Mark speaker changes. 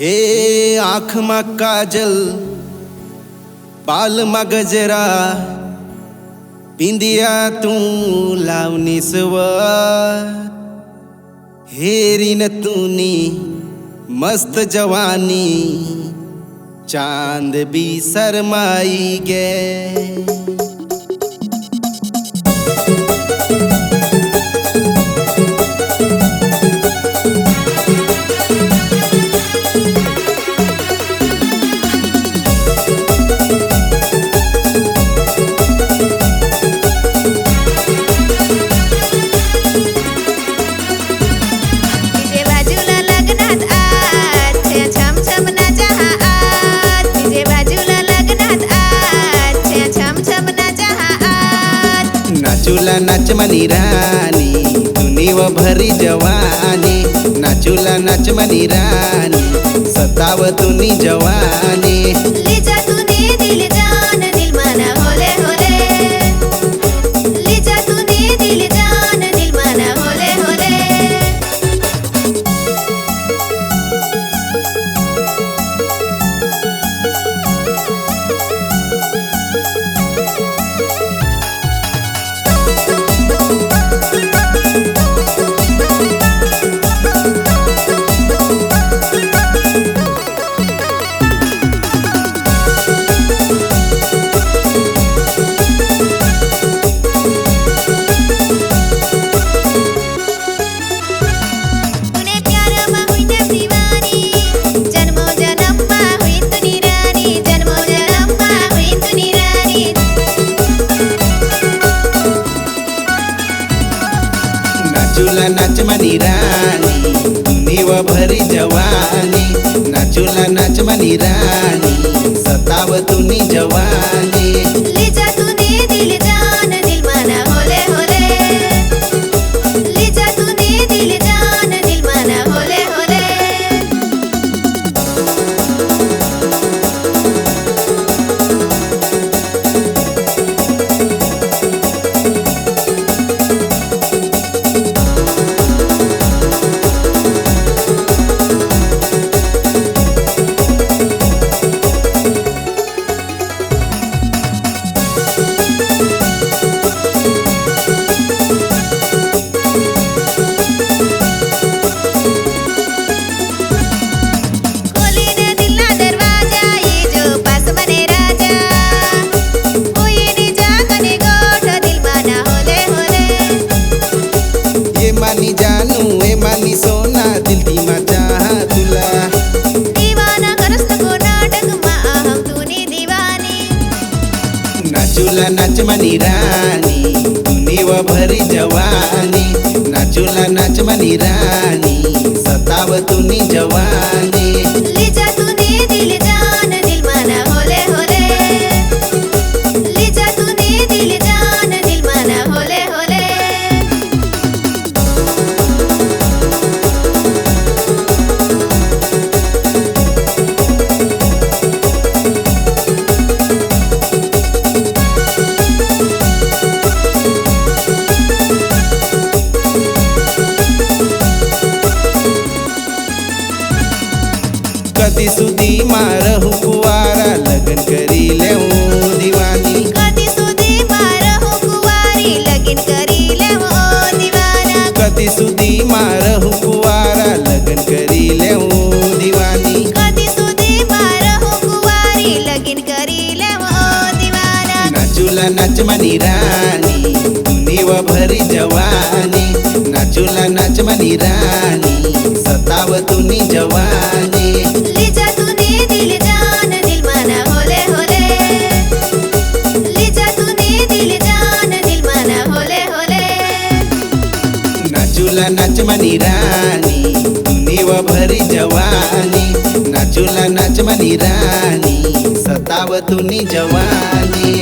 Speaker 1: हे आँख मा काजल, बाल मा गजरा, बिंदिया तू लावनीसव, हेरीन तूनी मस्त जवानी, चांद भी शरमाई गे। नाचूला नाच मनी रानी, तुनी व भरी जवानी, नाचूला नाच मनी रानी, सताव तुनी जवानी।
Speaker 2: ले जा तूने दिल जान दिल माना होले होले, ले जा तूने दिल जान दिल माना होले होले।
Speaker 1: नाचूला नाच मनी रानी, तुनी व भरी जवानी, नाचूला नाच मनी रानी, सताव तुनी जवानी।
Speaker 2: ले जा तूने दिल जान दिल माना होले होले, ले जा तूने दिल जान दिल माना होले होले।
Speaker 1: मानी जानू ए मानी सोना, दिल धीमा चाहा तुला,
Speaker 2: दीवाना करस नको नाटक मा हम तूने दीवानी।
Speaker 1: नाचूला नाच मनी रानी, तुनी व भरी जवानी, नाचूला नाच मनी रानी, सताव तुनी जवानी।
Speaker 2: ले जा तूने दिल जान दिल माना होले होले, ले जा तूने दिल जान दिल माना होले होले। कदी सुधी मारहु कुवारा, लगन करी लेऊ दीवानी, कदी सुधी मारहु कुवारी, लगन करी लेऊ दीवाना।
Speaker 1: कदी सुधी मारहु कुवारा, लगन करी लेऊ दीवानी,
Speaker 2: कदी सुधी मारहु कुवारी, लगन करी लेऊ दीवाना।
Speaker 1: नाचूला नाच मनी रानी, तुनी व भरी जवानी, नाचूला नाच मनी रानी, सताव तुनी जवानी।
Speaker 2: ले जा तूने दिल जान दिल माना होले होले, ले जा तूने दिल जान दिल माना होले होले।
Speaker 1: नाचूला नाच मनी रानी, तुनी व भरी जवानी, नाचूला नाच मनी रानी, सताव तुनी जवानी।